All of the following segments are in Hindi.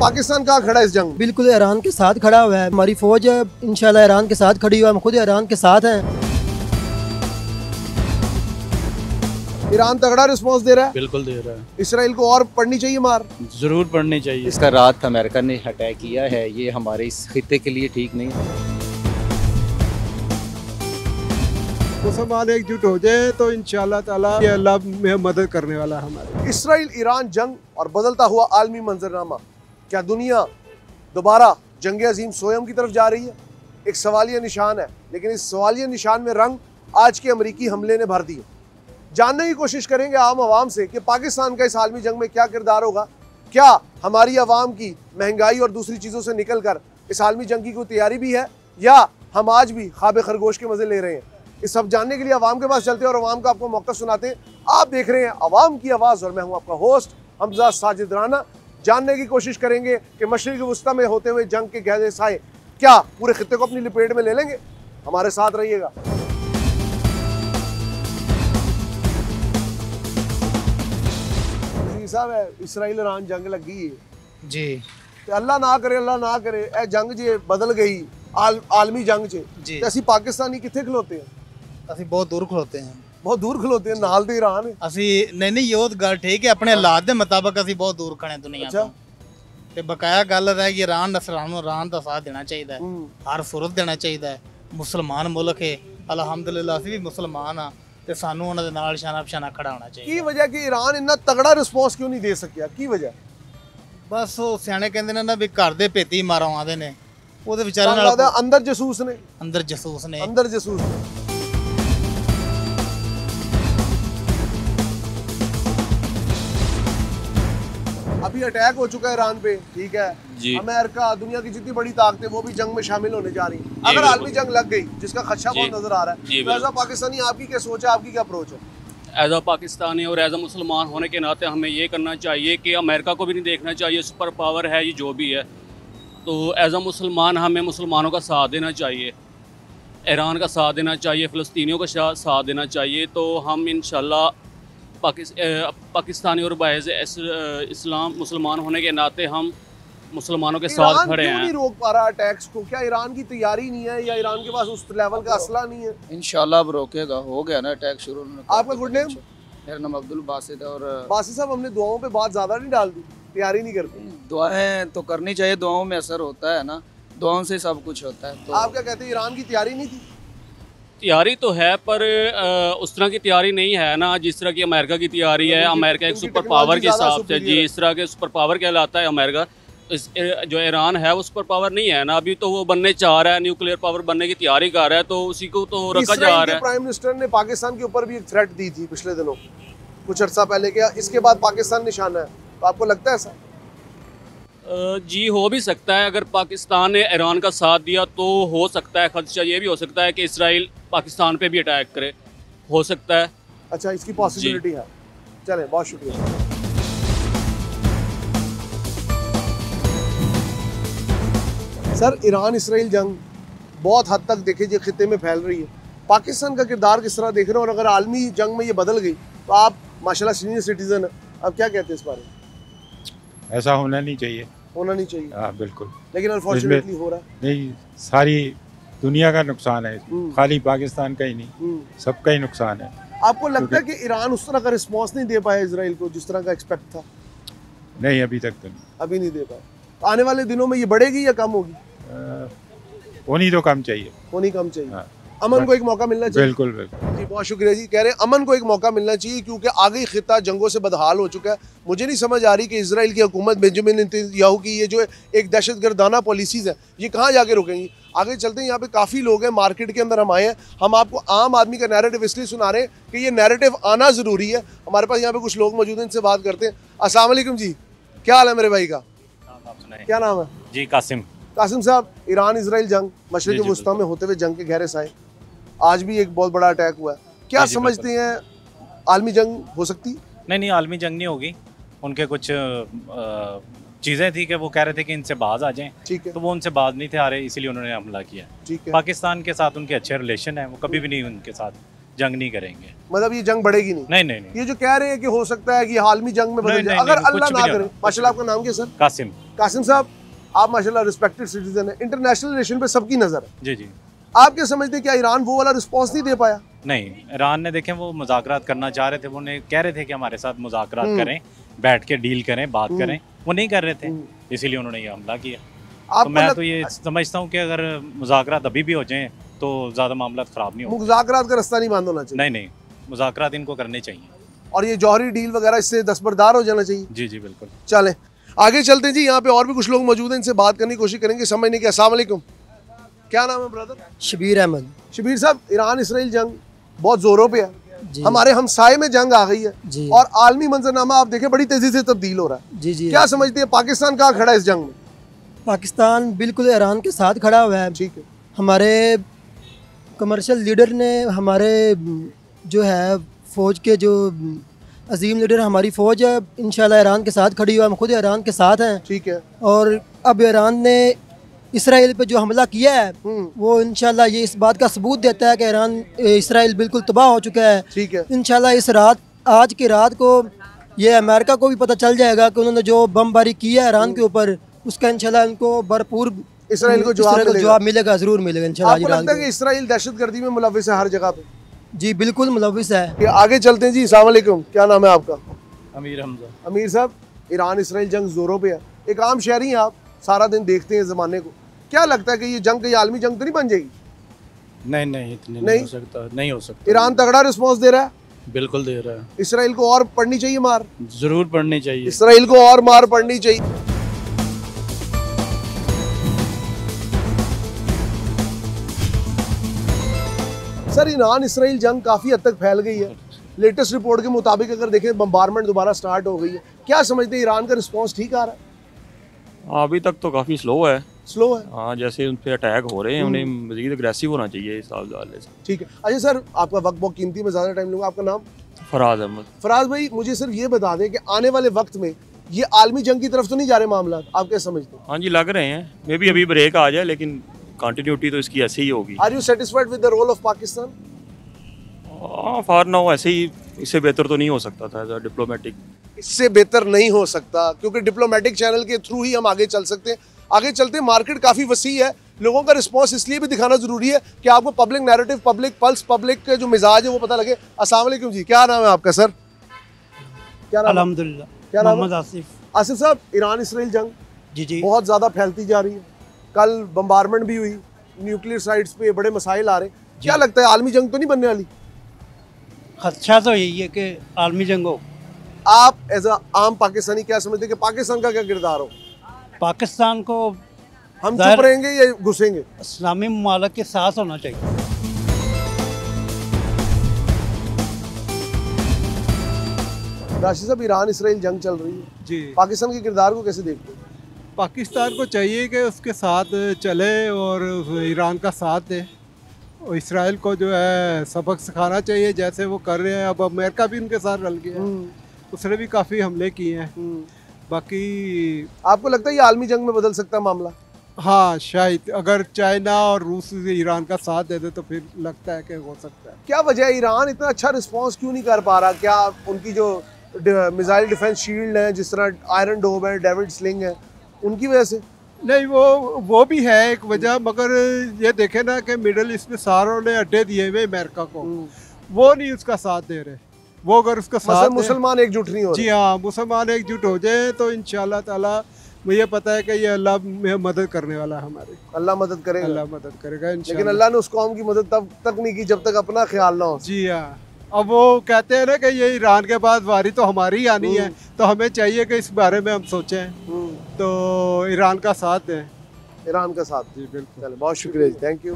पाकिस्तान कहाँ खड़ा है इस जंग में? बिल्कुल ईरान के साथ खड़ा हुआ है। हमारी फौज इंशाल्लाह ईरान के साथ खड़ी हुआ है, हम खुद ईरान के साथ हैं। ईरान तगड़ा रिस्पॉन्स दे रहा है, बिल्कुल दे रहा है। इसराइल को और पड़नी चाहिए मार। जरूर पढ़नी चाहिए। इसका रात अमेरिका ने अटैक किया है, ये हमारे इस खित्ते के लिए ठीक नहीं है। मुसलमान एकजुट हो जाए तो इंशाअल्लाह ताला ये अल्लाह में मदद करने वाला है हमारे। इसराइल ईरान जंग और बदलता हुआ आलमी मंजरनामा, क्या दुनिया दोबारा जंग अजीम सोयम की तरफ जा रही है? एक सवालिया निशान है, लेकिन इस सवालिया निशान में रंग आज के अमरीकी हमले ने भर दिए। जानने की कोशिश करेंगे आम आवाम से कि पाकिस्तान का इस आलमी जंग में क्या किरदार होगा। क्या हमारी आवाम की महंगाई और दूसरी चीज़ों से निकल कर इस आलमी जंग की कोई तैयारी भी है, या हम आज भी ख्वाब खरगोश के मज़े ले रहे हैं? इस सब जानने के लिए आवाम के पास चलते हैं और आवाम का आपको मौका सुनाते हैं। आप देख रहे हैं आवाम की आवाज़ और मैं हूं आपका होस्ट हमजा साजिद राना। जानने की कोशिश करेंगे कि मशरिक़ वस्ता में होते हुए जंग के गहरे साए क्या पूरे खित्ते को अपनी लपेट में ले लेंगे। हमारे साथ रहिएगा। साहब है इसराइल ईरान जंग लगी है जी, अल्लाह ना करे ए जंग जे बदल गई आलमी जंग च जी। ते असी पाकिस्तानी किथे खलोते हैं? ਅਸੀਂ ਬਹੁਤ ਦੂਰ ਖਲੋਤੇ ਹਾਂ। बहुत दूर खलोते हैं, नाल ते ईरान है। ਅਸੀਂ ਨਹੀਂ ਇਹ ਤਾਂ ਗੱਲ ਠੀਕ ਹੈ, ਆਪਣੇ ਹਾਲਾਤ ਦੇ ਮੁਤਾਬਕ ਅਸੀਂ ਬਹੁਤ ਦੂਰ ਖੜੇ ਦੁਨੀਆ ਤੋਂ। ਤੇ ਬਕਾਇਆ ਗੱਲ ਹੈ ਕਿ ईरान ਨੂੰ ईरान ਦਾ ਸਾਥ ਦੇਣਾ ਚਾਹੀਦਾ ਹੈ, ਹਰ ਸੂਰਤ ਦੇਣਾ ਚਾਹੀਦਾ ਹੈ। ਮੁਸਲਮਾਨ ਮੁਲਕ ਹੈ, ਅਲਹਮਦੁਲਿल्लाह ਅਸੀਂ ਵੀ ਮੁਸਲਮਾਨ ਆ ਤੇ ਸਾਨੂੰ ਉਹਨਾਂ ਦੇ ਨਾਲ ਸ਼ਾਨਾ ਪਛਾਨਾ ਖੜਾ ਹੋਣਾ ਚਾਹੀਦਾ। ਕੀ ਵਜ੍ਹਾ ਕਿ ईरान ਇੰਨਾ ਤਗੜਾ ਰਿਸਪੌਂਸ ਕਿਉਂ ਨਹੀਂ ਦੇ ਸਕਿਆ? ਕੀ ਵਜ੍ਹਾ? ਬਸ ਉਹ ਸਿਆਣੇ ਕਹਿੰਦੇ ਨੇ ਨਾ ਵੀ ਘਰ ਦੇ ਭੇਤੀ ਮਾਰੋਂ ਆਉਂਦੇ ਨੇ, ਉਹਦੇ ਵਿਚਾਰੇ ਨਾਲ ਲੱਗਦਾ ਅੰਦਰ ਜਸੂਸ ਨੇ, ਅੰਦਰ ਜਸੂਸ ਨੇ। अभी अटैक हो चुका है ईरान पे, ठीक है जी। अमेरिका, दुनिया की जितनी बड़ी ताकतें वो भी जंग में शामिल होने जा रही हैं। अगर आलमी जंग लग गई, जिसका खदशा बहुत नजर आ रहा है, तो एज अ पाकिस्तानी आपकी क्या सोच है, आपकी क्या अप्रोच है? एज अ पाकिस्तानी और एज अ मुसलमान होने के नाते हमें ये करना चाहिए कि अमेरिका को भी नहीं देखना चाहिए, सुपर पावर है ये जो भी है, तो एज अ मुसलमान हमें मुसलमानों का साथ देना चाहिए, ईरान का साथ देना चाहिए, फ़लस्तीनियों का साथ देना चाहिए। तो हम इंशाल्लाह पाकिस्तानी और बायज़ इस्लाम मुसलमान होने के नाते हम मुसलमानों के साथ खड़े हैं। नहीं रोक पा रहा अटैक्स को? क्या ईरान की तैयारी नहीं है या ईरान के पास उस लेवल का असला नहीं है? इंशाल्लाह अब रोकेगा, हो गया ना अटैक शुरू। आपका गुड नेम? मेरा नाम अब्दुल बासित है। और बासित साहब, हमने दुआओं पे बात ज़्यादा नहीं डाल दी, तैयारी नहीं करते? दुआएं तो करनी चाहिए, दुआओं में असर होता है ना, दुआओं से सब कुछ होता है। तो आप क्या कहते हैं, ईरान की तैयारी नहीं थी? तैयारी तो है, पर उस तरह की तैयारी नहीं है ना जिस तरह की अमेरिका की तैयारी है। अमेरिका एक सुपर पावर के हिसाब से जी, इस तरह के सुपर पावर कहलाता है अमेरिका। जो ईरान है वो सुपर पावर नहीं है ना, अभी तो वो बनने चाह रहा है, न्यूक्लियर पावर बनने की तैयारी कर रहा है, तो उसी को तो रखा जा रहा है। प्राइम मिनिस्टर ने पाकिस्तान के ऊपर भी एक थ्रेट दी थी पिछले दिनों, कुछ अर्सा पहले। क्या इसके बाद पाकिस्तान निशाना है? तो आपको लगता है ऐसा? जी हो भी सकता है। अगर पाकिस्तान ने ईरान का साथ दिया तो हो सकता है, खदशा ये भी हो सकता है कि इसराइल पाकिस्तान पे भी अटैक करे, हो सकता है। अच्छा, इसकी पॉसिबिलिटी है। चलें, बहुत शुक्रिया। सर, ईरान इसराइल जंग बहुत हद तक देखे जो खित्ते में फैल रही है, पाकिस्तान का किरदार किस तरह देख रहे हो? और अगर आलमी जंग में ये बदल गई तो आप माशाल्लाह सीनियर सिटीजन है, अब क्या कहते हैं इस बारे में? ऐसा होना नहीं चाहिए। होना नहीं चाहिए? हाँ बिल्कुल। लेकिन अनफॉर्चुनेटली हो रहा है। नहीं, सारी दुनिया का नुकसान है, खाली पाकिस्तान का ही नहीं, सबका ही नुकसान है। आपको लगता है कि ईरान उस तरह का रिस्पॉन्स नहीं दे पाया इसराइल को जिस तरह का एक्सपेक्ट था? नहीं, अभी तक तो नहीं। अभी नहीं दे पाया। आने वाले दिनों में ये बढ़ेगी या कम होगी? होनी तो कम चाहिए, होनी कम चाहिए। हाँ। अमन को एक मौका मिलना चाहिए। बिल्कुल बिल्कुल जी, बहुत शुक्रिया जी। कह रहे हैं अमन को एक मौका मिलना चाहिए क्योंकि आगे खित्ता जंगों से बदहाल हो चुका है। मुझे नहीं समझ आ रही कि इसराइल की हुकूमत बेंजामिन नेतन्याहू की ये जो एक दहशतगर्दाना पॉलिसीज़ है ये कहाँ जाके रुकेंगी? आगे चलते हैं, यहाँ पे काफ़ी लोग हैं, मार्केट के अंदर हम आए हैं। हम आपको आम आदमी का नैरेटिव इसलिए सुना रहे हैं कि ये नैरेटिव आना ज़रूरी है। हमारे पास यहाँ पे कुछ लोग मौजूद हैं, इनसे बात करते हैं। अस्सलाम वालेकुम जी, क्या हाल है मेरे भाई का? क्या नाम है जी? कासिम। कासिम साहब, ईरान इसराइल जंग मशरिक़ वस्ता में होते हुए जंग के गहरे साए, आज भी एक बहुत बड़ा अटैक हुआ है, क्या समझते हैं आलमी जंग हो सकती? नहीं, आलमी जंग नहीं होगी। उनके कुछ चीज़ें थी कि वो कह रहे थे कि इनसे बाज आ जाएं, ठीक है, तो वो उनसे बाज नहीं थे आ रहे, इसीलिए उन्होंने हमला किया। ठीक है। पाकिस्तान के साथ उनके अच्छे रिलेशन हैं, वो कभी भी नहीं उनके साथ जंग नहीं करेंगे। मतलब ये जंग बढ़ेगी नहीं? नहीं नहीं नहीं। ये जो कह रहे हैं कि हो सकता है कि आलमी जंग में बदल नहीं, जाए, नहीं, अगर नहीं, अल्लाह कुछ भी ना नहीं करे। होगा। माशाल्लाह, आपका नाम क्या सर? कासिम। कासिम साहब, आप माशाल्लाह रिस्पेक्टेड सिटीजन है, इंटरनेशनल रिलेशन पे सबकी नजर है। जी जी। आप क्या समझते हैं, क्या ईरान वो वाला रिस्पॉन्स नहीं दे पाया? नहीं, ईरान ने देखें वो मुज़ाकरात करना चाह रहे थे, वो कह रहे थे कि हमारे साथ मुज़ाकरात करें, बैठ के डील करें, बात करें, वो नहीं कर रहे थे, इसीलिए उन्होंने ये हमला किया। तो मैं तो ये समझता हूँ कि अगर मुज़ाकरात अभी भी हो जाएं तो ज़्यादा मामला ख़राब नहीं होगा। मुज़ाकरात का रास्ता नहीं बंद होना चाहिए? नहीं नहीं, मुज़ाकरात इनको करने चाहिए। और ये जौहरी डील वगैरह इससे दस्तबरदार हो जाना चाहिए? जी जी बिल्कुल। चलें आगे चलते हैं जी, यहाँ पे और भी कुछ लोग मौजूद हैं, इनसे बात करने की कोशिश करेंगे, समझने की। अस्सलाम वालेकुम, क्या नाम है ब्रदर? शबीर अहमद। शबीर साहब, ईरान इसराइल जंग बहुत जोरों पे है, जी। हमारे हमसाये में जंग आ गई है जी। और आलमी मंजरनामा आप देखें बड़ी तेजी से तब्दील हो रहा है। जी जी। क्या समझते हैं पाकिस्तान कहाँ खड़ा है इस जंग में? पाकिस्तान बिल्कुल ईरान के साथ खड़ा हुआ है। ठीक है। हमारे कमर्शियल लीडर ने, हमारे जो है फ़ौज के जो अजीम लीडर, हमारी फ़ौज है इंशाल्लाह ईरान के साथ खड़ी हुआ है, हम खुद ईरान के साथ हैं। ठीक है। और अब ईरान ने इसराइल पे जो हमला किया है वो इंशाल्लाह ये इस बात का सबूत देता है कि ईरान इसराइल बिल्कुल तबाह हो चुका है। ठीक है। इंशाल्लाह इस रात, आज की रात को ये अमेरिका को भी पता चल जाएगा कि उन्होंने जो बमबारी की है ईरान के ऊपर, उसका इंशाल्लाह इनको भरपूर इसराइल को जवाब मिलेगा, ज़रूर मिलेगा इंशाल्लाह। आपको लगता है कि इसराइल दहशतगर्दी में मुलविस है हर जगह पे? जी बिल्कुल मुलविस है। कि आगे चलते हैं जी। अस्सलाम वालेकुम, क्या नाम है आपका? अमीर हमजा। अमीर साहब, ईरान इसराइल जंग जोरों पे है, एक आम शहरी हैं आप, सारा दिन देखते हैं ज़माने को, क्या लगता है कि ये जंग कहीं आलमी जंग तो नहीं बन जाएगी? नहीं नहीं, इतनी नहीं हो सकता, नहीं हो सकता। ईरान तगड़ा रिस्पॉन्स दे रहा है? बिल्कुल दे रहा है। इसराइल को और पड़नी चाहिए मार? जरूर पड़नी चाहिए, इसराइल को और मार पड़नी चाहिए। सर, ईरान इसराइल जंग काफ़ी हद तक फैल गई है, लेटेस्ट रिपोर्ट के मुताबिक अगर देखें बम्बारमेंट दोबारा स्टार्ट हो गई है, क्या समझते हैं ईरान का रिस्पॉन्स ठीक आ रहा है? अभी तक तो काफ़ी स्लो है। स्लो है? हाँ, जैसे उन पे अटैक हो रहे हैं, उन्हें मजीद अग्रेसिव होना चाहिए इस हाल से। ठीक है। अच्छा सर, आपका वक्त बहुत कीमती, में ज़्यादा टाइम लूँगा। आपका नाम? फराज अहमद। फराज भाई, मुझे सिर्फ ये बता दें कि आने वाले वक्त में ये आलमी जंग की तरफ तो नहीं जा रहे मामला, आप क्या समझते हैं? हाँ जी, लग रहे हैं, मे बी अभी ब्रेक आ जाए, लेकिन कंटिन्यूटी तो इसकी ऐसे ही होगी। Are you satisfied with the role of Pakistan? For now ऐसे ही, इससे बेहतर तो नहीं हो सकता था एज अ डिप्लोमेटिक। इससे बेहतर नहीं हो सकता, क्योंकि डिप्लोमेटिक चैनल के थ्रू ही हम आगे चल सकते हैं। आगे चलते हैं, मार्केट काफ़ी वसी है, लोगों का रिस्पॉन्स इसलिए भी दिखाना जरूरी है कि आपको public narrative, public pulse, public के जो मिजाज है वो पता लगे। अस्सलाम वालेकुम जी, क्या नाम है आपका सर? क्या नाम? अल्हम्दुलिल्लाह, क्या नाम? मोहम्मद आसिफ। आसिफ साहब, ईरान इसराइल जंग जी जी बहुत ज़्यादा फैलती जा रही है, कल बम्बारमेंट भी हुई, न्यूक्लियर साइट्स पे बड़े मसाइल आ रहे हैं, क्या लगता है आलमी जंग तो नहीं बनने वाली? खदशा तो यही है कि आलमी जंग हो। आप एज अ आम पाकिस्तानी क्या समझते हैं कि पाकिस्तान का क्या किरदार हो? पाकिस्तान को हम चुप रहेंगे या घुसेंगे? इस्लामी ममालिक के साथ होना चाहिए। राशिद साहब, ईरान इसराइल जंग चल रही है जी, पाकिस्तान के किरदार को कैसे देखते हैं? पाकिस्तान को चाहिए कि उसके साथ चले और ईरान का साथ दे, और इसराइल को जो है सबक सिखाना चाहिए जैसे वो कर रहे हैं। अब अमेरिका भी उनके साथ रल गया है, उसने भी काफ़ी हमले किए हैं। बाकी आपको लगता है ये आलमी जंग में बदल सकता है मामला? हाँ, शायद अगर चाइना और रूस ईरान का साथ दे दे तो फिर लगता है कि हो सकता है। क्या वजह है, ईरान इतना अच्छा रिस्पॉन्स क्यों नहीं कर पा रहा? क्या उनकी जो मिसाइल डिफेंस शील्ड है, जिस तरह आयरन डोम है, डेविड स्लिंग है, उनकी वजह से? नहीं, वो भी है एक वजह, मगर ये देखे ना कि मिडल ईस्ट में सारों ने अड्डे दिए हुए अमेरिका को, वो नहीं उसका साथ दे रहे। वो अगर उसका साथ मुसलमान एकजुट नहीं हो रहे। जी हाँ, मुसलमान एकजुट हो जाए तो इंशाल्लाह ताला मुझे पता है कि ये अल्लाह में मदद करने वाला है हमारी। अल्लाह मदद करेगा, अल्लाह मदद करेगा इंशाल्लाह। लेकिन अल्लाह ने उस कौम की मदद तब तक नहीं की जब तक अपना ख्याल ना हो। जी हाँ, अब वो कहते हैं ना कि ये ईरान के बाद वारी तो हमारी ही आनी है, तो हमें चाहिए कि इस बारे में हम सोचें, तो ईरान का साथ दें। ईरान का साथ? जी बिल्कुल। चलो, बहुत शुक्रिया जी, थैंक यू।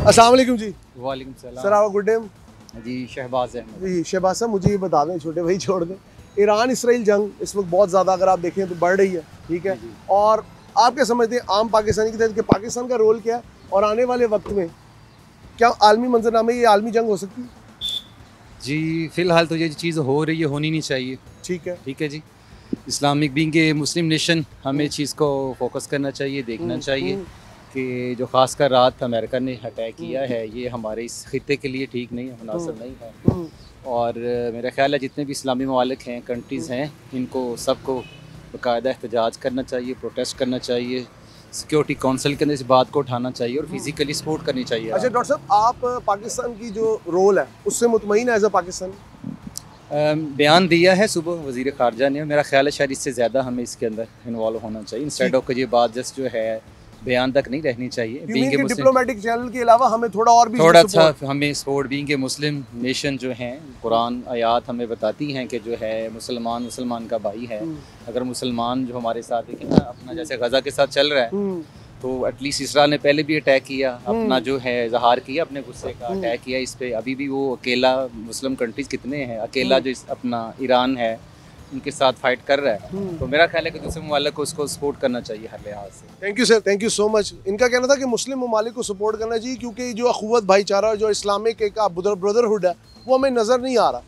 अस्सलाम वालेकुम जी। वालेकुम सलाम। सर, आपका गुड नेम? जी शहबाज अहमद। जी शहबाज साहब, मुझे ये बता दें, छोटे भाई छोड़ दें, ईरान इसराइल जंग इस वक्त बहुत ज़्यादा अगर आप देखें तो बढ़ रही है, ठीक है, और आप क्या समझते हैं आम पाकिस्तानी की तरह कि पाकिस्तान का रोल क्या है और आने वाले वक्त में क्या आलमी मंजरनामे ये आलमी जंग हो सकती है? जी फिलहाल तो ये चीज़ हो रही है, होनी नहीं चाहिए। ठीक है, ठीक है जी। इस्लामिक बीइंग के मुस्लिम नेशन हमें चीज़ को फोकस करना चाहिए, देखना चाहिए कि जो ख़ासकर रात अमेरिका ने अटैक किया है ये हमारे इस खिते के लिए ठीक नहीं है, मुनासिब नहीं है। और मेरा ख्याल है जितने भी इस्लामी ममालिक हैं, कंट्रीज़ हैं, इनको सबको बाकायदा एहतजाज करना चाहिए, प्रोटेस्ट करना चाहिए, सिक्योरिटी काउंसिल के अंदर इस बात को उठाना चाहिए और फिज़िकली सपोर्ट करनी चाहिए। अच्छा डॉक्टर साहब, आप पाकिस्तान की जो रोल है उससे मुतमईन है एज अ पाकिस्तान? बयान दिया है सुबह वज़ीर ख़ारजा ने, मेरा ख्याल है शायद इससे ज़्यादा हमें इसके अंदर इन्वॉल्व होना चाहिए, इंस्टेड ऑफ ये बात जस्ट जो है बयान तक नहीं रहनी चाहिए। डिप्लोमेटिक चैनल के अलावा हमें थोड़ा अच्छा हमें सपोर्ट बीइंग के मुस्लिम नेशन जो हैं, कुरान आयात हमें बताती हैं कि जो है मुसलमान का भाई है। अगर मुसलमान जो हमारे साथ देखिए ना अपना जैसे गज़ा के साथ चल रहा है तो एटलीस्ट इसराइल ने पहले भी अटैक किया, अपना जो है इजहार किया, अपने गुस्से का अटैक किया इस पे। अभी भी वो अकेला मुस्लिम कंट्रीज कितने हैं, अकेला जो अपना ईरान है उनके साथ फाइट कर रहा है। तो मेरा ख्याल है कि दूसरे ममालिक को उसको सपोर्ट करना चाहिए हर लिहाज से। Thank you sir, thank you so much. इनका कहना था कि मुस्लिम ममालिक को सपोर्ट करना चाहिए क्योंकि जो अखुवत भाईचारा जो इस्लामिक एक ब्रदरहुड है वो हमें नज़र नहीं आ रहा।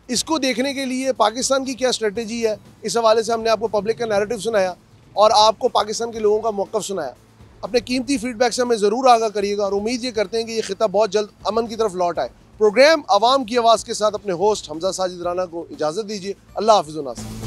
इसको देखने के लिए पाकिस्तान की क्या स्ट्रेटेजी है, इस हवाले से हमने आपको पब्लिक का नैरेटिव सुनाया और आपको पाकिस्तान के लोगों का मौक़िफ़ सुनाया। अपने कीमती फीडबैक से हमें ज़रूर आगाह करिएगा और उम्मीद ये करते हैं कि ये खिता बहुत जल्द अमन की तरफ लौट आए। प्रोग्राम आवाम की आवाज़ के साथ अपने होस्ट हमजा साजिद राना को इजाज़त दीजिए। अल्लाह हाफ़िज़।